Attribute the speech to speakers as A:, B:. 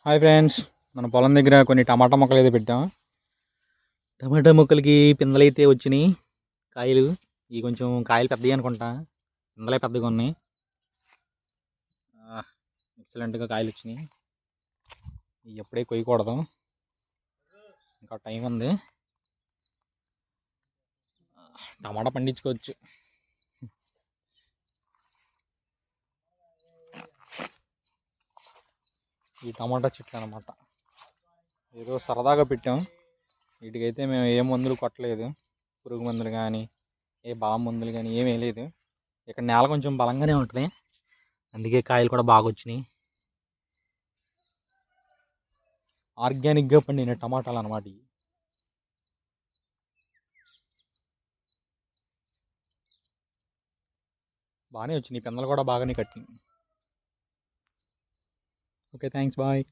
A: Hi friends, మన పొలం దగ్గర కొన్ని టమాటా మొక్కలు అయితే పెట్టాం. టమాటా మొక్కలకి పిందెలు అయితే వచ్చినాయి. కాయలు ఇవి కొంచెం కాయలు పెద్దవి అనుకుంటా. పిందలే పెద్దగా ఉన్నాయి. ఎక్సలెంట్గా కాయలు వచ్చినాయి. ఇవి ఎప్పుడే కొయ్యకూడదు, ఇంకా టైం ఉంది. టమాటా పండించుకోవచ్చు. ఈ టమాటా చెట్లు అన్నమాట. ఏదో సరదాగా పెట్టాం. వీటికైతే మేము ఏ మందులు కొట్టలేదు. పురుగు మందులు కానీ ఏ బాగా మందులు కానీ ఏమీ వేయలేదు. ఇక్కడ నేల కొంచెం బలంగానే ఉంటుంది, అందుకే కాయలు కూడా బాగా వచ్చినాయి. ఆర్గానిక్గా పండిన టమాటాలు అన్నమాట ఇవి. బాగానే వచ్చినాయి, పిందెలు కూడా బాగానే కట్టినాయి. Okay, thanks, bye.